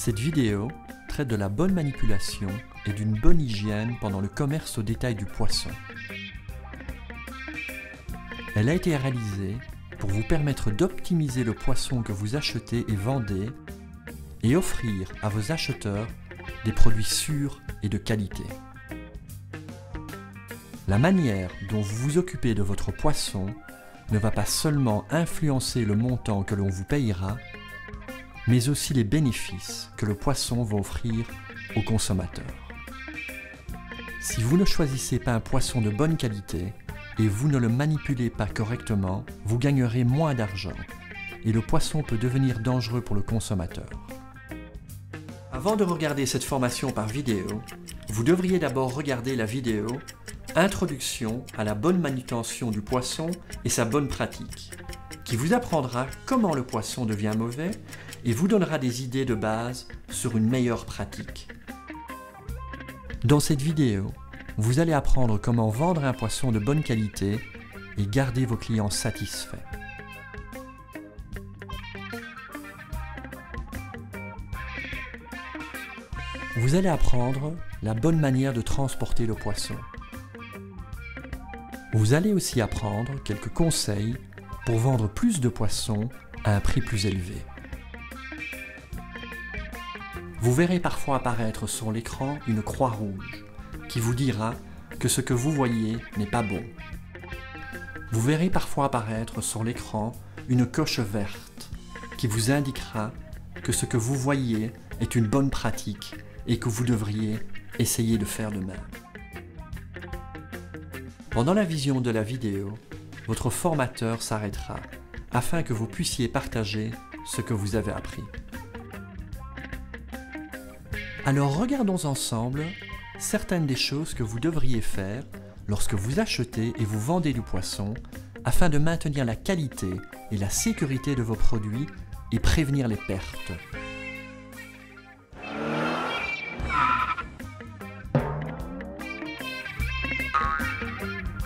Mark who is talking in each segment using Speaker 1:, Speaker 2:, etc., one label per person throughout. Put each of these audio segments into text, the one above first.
Speaker 1: Cette vidéo traite de la bonne manipulation et d'une bonne hygiène pendant le commerce au détail du poisson. Elle a été réalisée pour vous permettre d'optimiser le poisson que vous achetez et vendez et offrir à vos acheteurs des produits sûrs et de qualité. La manière dont vous vous occupez de votre poisson ne va pas seulement influencer le montant que l'on vous payera, mais aussi les bénéfices que le poisson va offrir aux consommateurs. Si vous ne choisissez pas un poisson de bonne qualité et vous ne le manipulez pas correctement, vous gagnerez moins d'argent et le poisson peut devenir dangereux pour le consommateur. Avant de regarder cette formation par vidéo, vous devriez d'abord regarder la vidéo Introduction à la bonne manutention du poisson et sa bonne pratique, qui vous apprendra comment le poisson devient mauvais et vous donnera des idées de base sur une meilleure pratique. Dans cette vidéo, vous allez apprendre comment vendre un poisson de bonne qualité et garder vos clients satisfaits. Vous allez apprendre la bonne manière de transporter le poisson. Vous allez aussi apprendre quelques conseils pour vendre plus de poissons à un prix plus élevé. Vous verrez parfois apparaître sur l'écran une croix rouge qui vous dira que ce que vous voyez n'est pas bon. Vous verrez parfois apparaître sur l'écran une coche verte qui vous indiquera que ce que vous voyez est une bonne pratique et que vous devriez essayer de faire de même. Pendant la vision de la vidéo, votre formateur s'arrêtera afin que vous puissiez partager ce que vous avez appris. Alors regardons ensemble certaines des choses que vous devriez faire lorsque vous achetez et vous vendez du poisson afin de maintenir la qualité et la sécurité de vos produits et prévenir les pertes.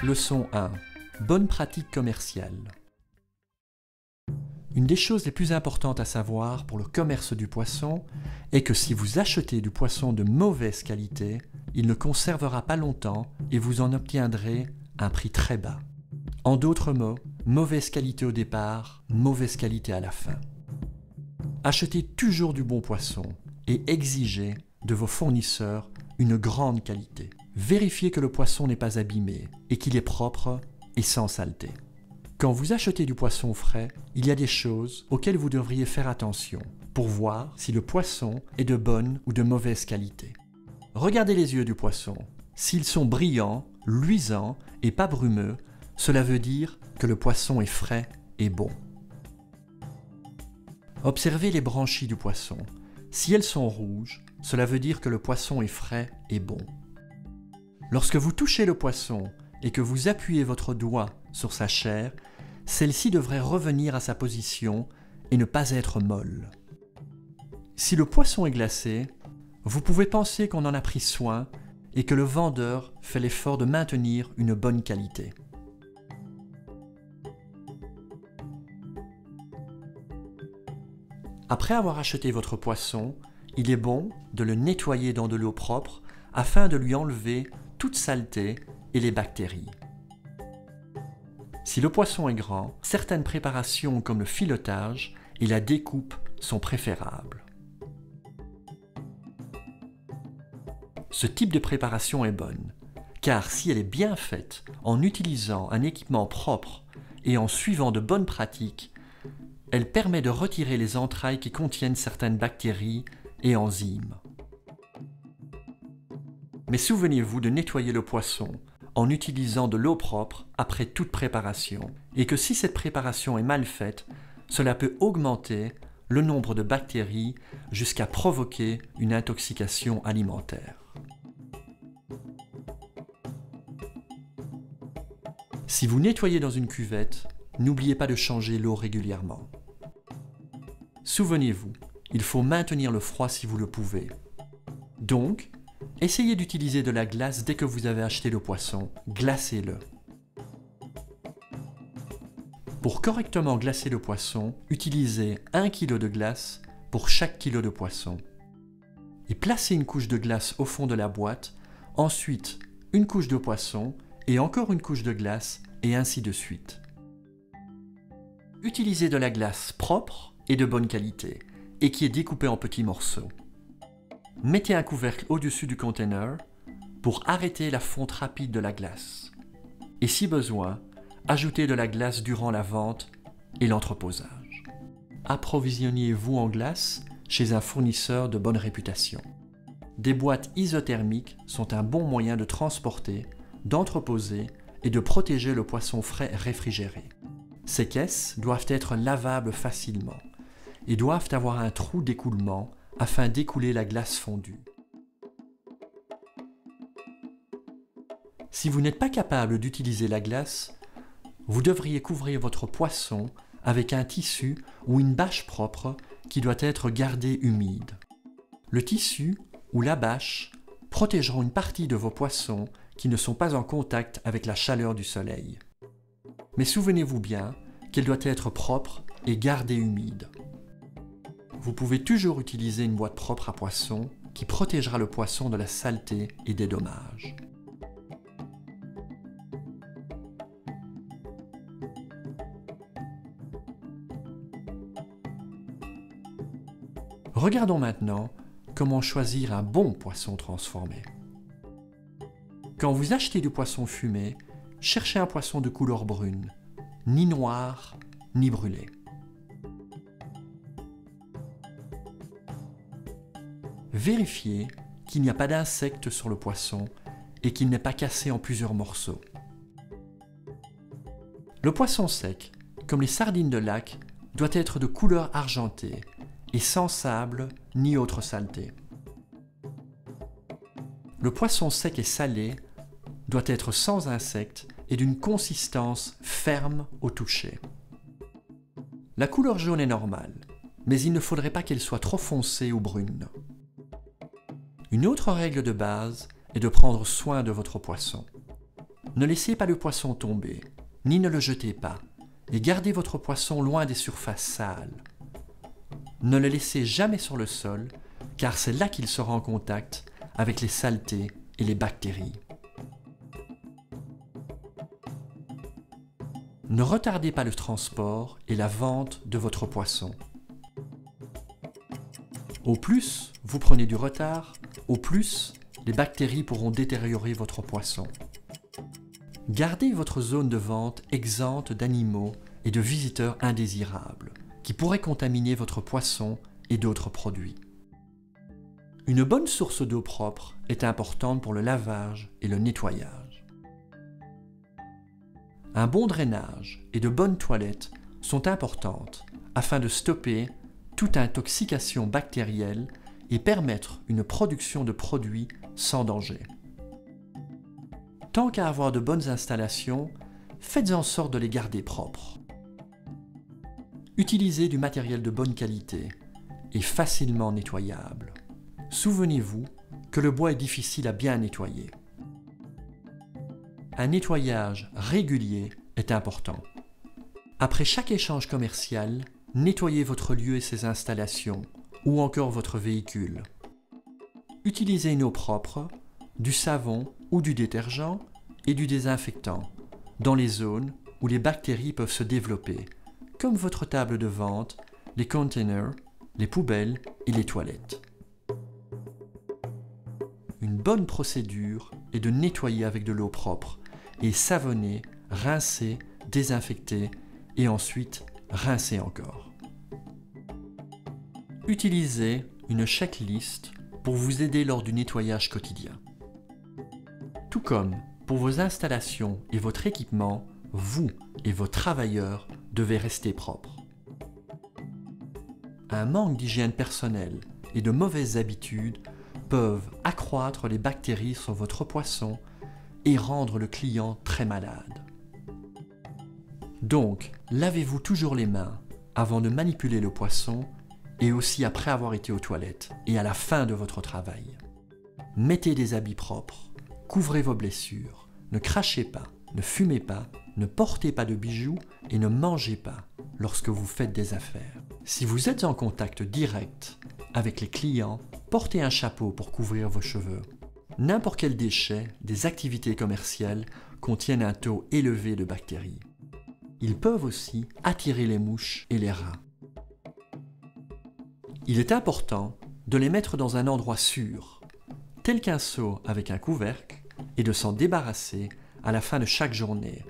Speaker 1: Leçon 1. Bonne pratique commerciale. Une des choses les plus importantes à savoir pour le commerce du poisson est que si vous achetez du poisson de mauvaise qualité, il ne conservera pas longtemps et vous en obtiendrez un prix très bas. En d'autres mots, mauvaise qualité au départ, mauvaise qualité à la fin. Achetez toujours du bon poisson et exigez de vos fournisseurs une grande qualité. Vérifiez que le poisson n'est pas abîmé et qu'il est propre et sans saleté. Quand vous achetez du poisson frais, il y a des choses auxquelles vous devriez faire attention pour voir si le poisson est de bonne ou de mauvaise qualité. Regardez les yeux du poisson. S'ils sont brillants, luisants et pas brumeux, cela veut dire que le poisson est frais et bon. Observez les branchies du poisson. Si elles sont rouges, cela veut dire que le poisson est frais et bon. Lorsque vous touchez le poisson et que vous appuyez votre doigt sur sa chair, celle-ci devrait revenir à sa position et ne pas être molle. Si le poisson est glacé, vous pouvez penser qu'on en a pris soin et que le vendeur fait l'effort de maintenir une bonne qualité. Après avoir acheté votre poisson, il est bon de le nettoyer dans de l'eau propre afin de lui enlever toute saleté et les bactéries. Si le poisson est grand, certaines préparations comme le filetage et la découpe sont préférables. Ce type de préparation est bonne, car si elle est bien faite en utilisant un équipement propre et en suivant de bonnes pratiques, elle permet de retirer les entrailles qui contiennent certaines bactéries et enzymes. Mais souvenez-vous de nettoyer le poisson en utilisant de l'eau propre après toute préparation et que si cette préparation est mal faite, cela peut augmenter le nombre de bactéries jusqu'à provoquer une intoxication alimentaire. Si vous nettoyez dans une cuvette, n'oubliez pas de changer l'eau régulièrement. Souvenez-vous, il faut maintenir le froid si vous le pouvez. Donc, essayez d'utiliser de la glace dès que vous avez acheté le poisson, glacez-le. Pour correctement glacer le poisson, utilisez 1 kg de glace pour chaque kilo de poisson. et placez une couche de glace au fond de la boîte, ensuite une couche de poisson et encore une couche de glace et ainsi de suite. Utilisez de la glace propre et de bonne qualité et qui est découpée en petits morceaux. Mettez un couvercle au-dessus du container pour arrêter la fonte rapide de la glace. Et si besoin, ajoutez de la glace durant la vente et l'entreposage. Approvisionnez-vous en glace chez un fournisseur de bonne réputation. Des boîtes isothermiques sont un bon moyen de transporter, d'entreposer et de protéger le poisson frais réfrigéré. Ces caisses doivent être lavables facilement et doivent avoir un trou d'écoulement afin d'écouler la glace fondue. Si vous n'êtes pas capable d'utiliser la glace, vous devriez couvrir votre poisson avec un tissu ou une bâche propre qui doit être gardée humide. Le tissu ou la bâche protégeront une partie de vos poissons qui ne sont pas en contact avec la chaleur du soleil. Mais souvenez-vous bien qu'elle doit être propre et gardée humide. Vous pouvez toujours utiliser une boîte propre à poisson qui protégera le poisson de la saleté et des dommages. Regardons maintenant comment choisir un bon poisson transformé. Quand vous achetez du poisson fumé, cherchez un poisson de couleur brune, ni noir, ni brûlé. Vérifiez qu'il n'y a pas d'insectes sur le poisson et qu'il n'est pas cassé en plusieurs morceaux. Le poisson sec, comme les sardines de lac, doit être de couleur argentée et sans sable ni autre saleté. Le poisson sec et salé doit être sans insectes et d'une consistance ferme au toucher. La couleur jaune est normale, mais il ne faudrait pas qu'elle soit trop foncée ou brune. Une autre règle de base est de prendre soin de votre poisson. Ne laissez pas le poisson tomber, ni ne le jetez pas, et gardez votre poisson loin des surfaces sales. Ne le laissez jamais sur le sol, car c'est là qu'il sera en contact avec les saletés et les bactéries. Ne retardez pas le transport et la vente de votre poisson. Au plus vous prenez du retard, au plus les bactéries pourront détériorer votre poisson. Gardez votre zone de vente exempte d'animaux et de visiteurs indésirables qui pourraient contaminer votre poisson et d'autres produits. Une bonne source d'eau propre est importante pour le lavage et le nettoyage. Un bon drainage et de bonnes toilettes sont importantes afin de stopper toute intoxication bactérielle et permettre une production de produits sans danger. Tant qu'à avoir de bonnes installations, faites en sorte de les garder propres. Utilisez du matériel de bonne qualité et facilement nettoyable. Souvenez-vous que le bois est difficile à bien nettoyer. Un nettoyage régulier est important. Après chaque échange commercial, nettoyez votre lieu et ses installations, ou encore votre véhicule. Utilisez une eau propre, du savon ou du détergent et du désinfectant dans les zones où les bactéries peuvent se développer, comme votre table de vente, les containers, les poubelles et les toilettes. Une bonne procédure est de nettoyer avec de l'eau propre et savonner, rincer, désinfecter et ensuite rincer encore. Utilisez une checklist pour vous aider lors du nettoyage quotidien. Tout comme pour vos installations et votre équipement, vous et vos travailleurs devez rester propres. Un manque d'hygiène personnelle et de mauvaises habitudes peuvent accroître les bactéries sur votre poisson et rendre le client très malade. Donc, lavez-vous toujours les mains avant de manipuler le poisson et aussi après avoir été aux toilettes et à la fin de votre travail. Mettez des habits propres, couvrez vos blessures, ne crachez pas, ne fumez pas, ne portez pas de bijoux et ne mangez pas lorsque vous faites des affaires. Si vous êtes en contact direct avec les clients, Portez un chapeau pour couvrir vos cheveux. N'importe quel déchet des activités commerciales contiennent un taux élevé de bactéries. Ils peuvent aussi attirer les mouches et les rats. Il est important de les mettre dans un endroit sûr, tel qu'un seau avec un couvercle, et de s'en débarrasser à la fin de chaque journée,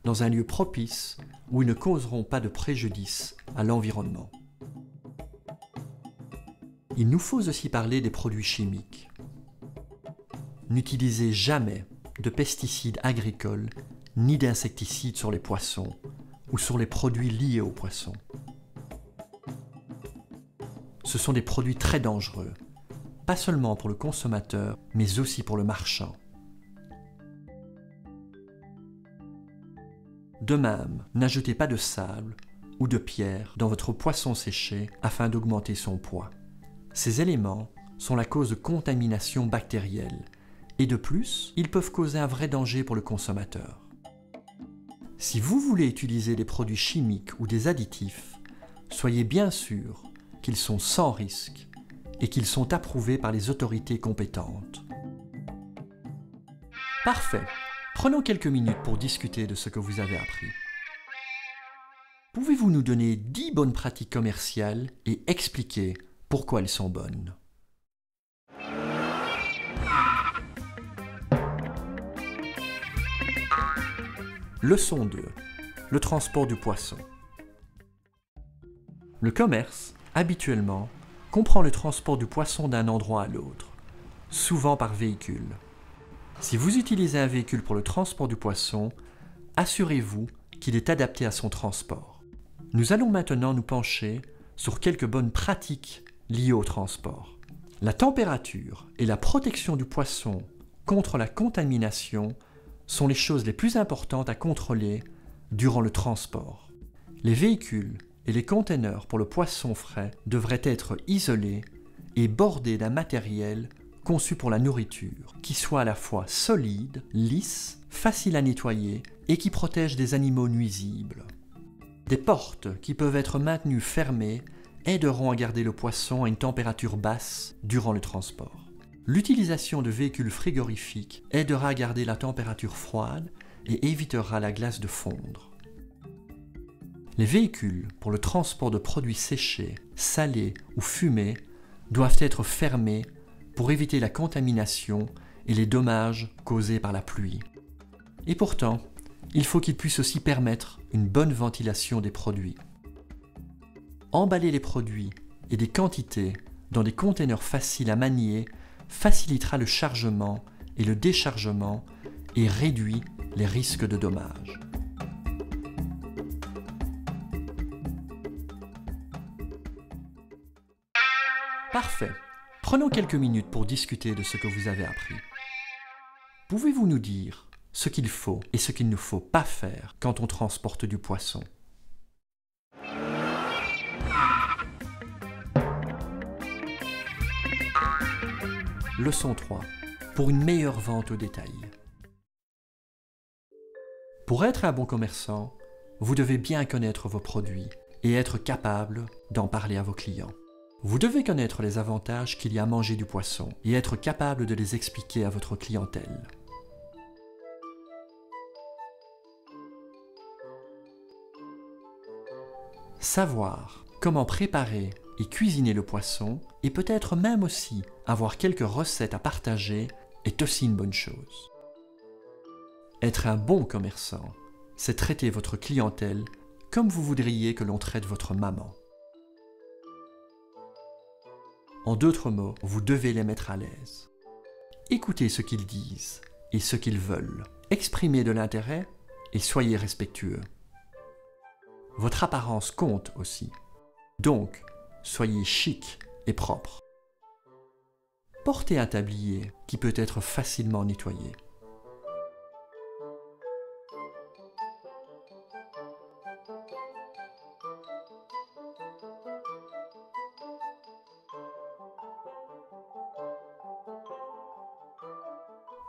Speaker 1: dans un lieu propice où ils ne causeront pas de préjudice à l'environnement. Il nous faut aussi parler des produits chimiques. N'utilisez jamais de pesticides agricoles ni d'insecticides sur les poissons ou sur les produits liés aux poissons. Ce sont des produits très dangereux, pas seulement pour le consommateur, mais aussi pour le marchand. De même, n'ajoutez pas de sable ou de pierre dans votre poisson séché afin d'augmenter son poids. Ces éléments sont la cause de contamination bactérielle et de plus, ils peuvent causer un vrai danger pour le consommateur. Si vous voulez utiliser des produits chimiques ou des additifs, soyez bien sûr qu'ils sont sans risque et qu'ils sont approuvés par les autorités compétentes. Parfait. Prenons quelques minutes pour discuter de ce que vous avez appris. Pouvez-vous nous donner 10 bonnes pratiques commerciales et expliquer pourquoi elles sont bonnes? Leçon 2. Le transport du poisson. Le commerce, habituellement, comprend le transport du poisson d'un endroit à l'autre, souvent par véhicule. Si vous utilisez un véhicule pour le transport du poisson, assurez-vous qu'il est adapté à son transport. Nous allons maintenant nous pencher sur quelques bonnes pratiques liées au transport. La température et la protection du poisson contre la contamination sont les choses les plus importantes à contrôler durant le transport. Les véhicules et les containers pour le poisson frais devraient être isolés et bordés d'un matériel conçu pour la nourriture, qui soit à la fois solide, lisse, facile à nettoyer et qui protège des animaux nuisibles. Des portes qui peuvent être maintenues fermées aideront à garder le poisson à une température basse durant le transport. L'utilisation de véhicules frigorifiques aidera à garder la température froide et évitera la glace de fondre. Les véhicules pour le transport de produits séchés, salés ou fumés doivent être fermés pour éviter la contamination et les dommages causés par la pluie. Et pourtant, il faut qu'ils puissent aussi permettre une bonne ventilation des produits. Emballer les produits et des quantités dans des containers faciles à manier facilitera le chargement et le déchargement et réduit les risques de dommages. Parfait. Prenons quelques minutes pour discuter de ce que vous avez appris. Pouvez-vous nous dire ce qu'il faut et ce qu'il ne faut pas faire quand on transporte du poisson? Leçon 3. Pour une meilleure vente au détail. Pour être un bon commerçant, vous devez bien connaître vos produits et être capable d'en parler à vos clients. Vous devez connaître les avantages qu'il y a à manger du poisson et être capable de les expliquer à votre clientèle. Savoir comment préparer et cuisiner le poisson et peut-être même aussi avoir quelques recettes à partager est aussi une bonne chose. Être un bon commerçant, c'est traiter votre clientèle comme vous voudriez que l'on traite votre maman. En d'autres mots, vous devez les mettre à l'aise. Écoutez ce qu'ils disent et ce qu'ils veulent. Exprimez de l'intérêt et soyez respectueux. Votre apparence compte aussi. Donc, soyez chic et propre. Portez un tablier qui peut être facilement nettoyé.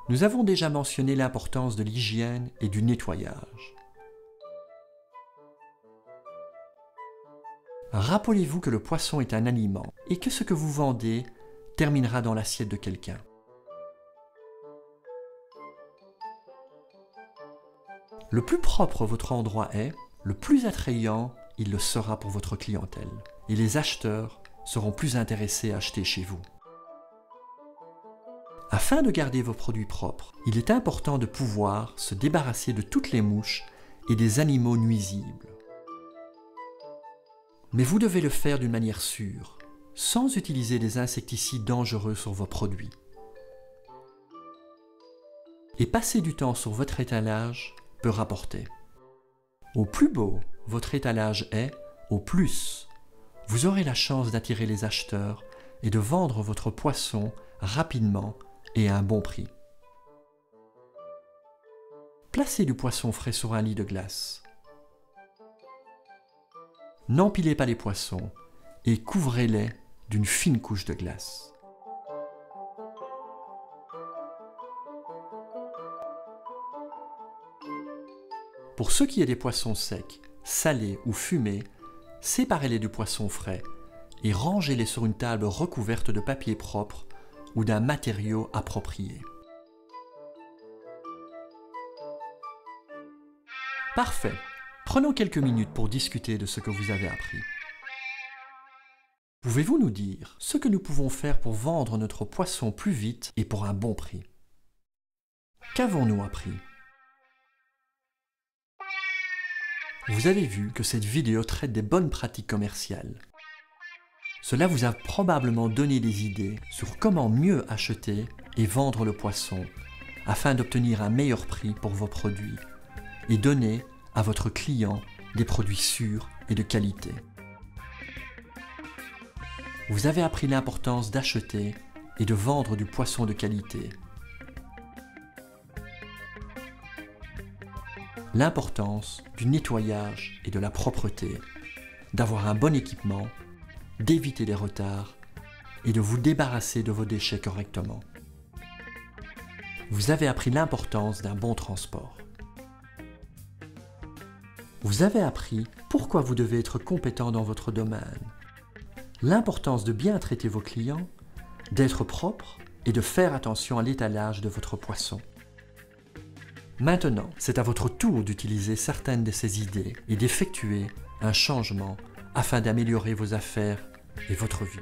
Speaker 1: Nous avons déjà mentionné l'importance de l'hygiène et du nettoyage. Rappelez-vous que le poisson est un aliment et que ce que vous vendez terminera dans l'assiette de quelqu'un. Le plus propre votre endroit est, le plus attrayant il le sera pour votre clientèle. Et les acheteurs seront plus intéressés à acheter chez vous. Afin de garder vos produits propres, il est important de pouvoir se débarrasser de toutes les mouches et des animaux nuisibles. Mais vous devez le faire d'une manière sûre, sans utiliser des insecticides dangereux sur vos produits. Et passer du temps sur votre étalage peut rapporter. Au plus beau votre étalage est, au plus, vous aurez la chance d'attirer les acheteurs et de vendre votre poisson rapidement et à un bon prix. Placez du poisson frais sur un lit de glace. N'empilez pas les poissons et couvrez-les d'une fine couche de glace. Pour ce qui est des poissons secs, salés ou fumés, séparez-les du poisson frais et rangez-les sur une table recouverte de papier propre ou d'un matériau approprié. Parfait. Prenons quelques minutes pour discuter de ce que vous avez appris. Pouvez-vous nous dire ce que nous pouvons faire pour vendre notre poisson plus vite et pour un bon prix? Qu'avons-nous appris? Vous avez vu que cette vidéo traite des bonnes pratiques commerciales. Cela vous a probablement donné des idées sur comment mieux acheter et vendre le poisson afin d'obtenir un meilleur prix pour vos produits et donner à votre client des produits sûrs et de qualité. Vous avez appris l'importance d'acheter et de vendre du poisson de qualité. L'importance du nettoyage et de la propreté, d'avoir un bon équipement, d'éviter les retards et de vous débarrasser de vos déchets correctement. Vous avez appris l'importance d'un bon transport. Vous avez appris pourquoi vous devez être compétent dans votre domaine, l'importance de bien traiter vos clients, d'être propre et de faire attention à l'étalage de votre poisson. Maintenant, c'est à votre tour d'utiliser certaines de ces idées et d'effectuer un changement afin d'améliorer vos affaires et votre vie.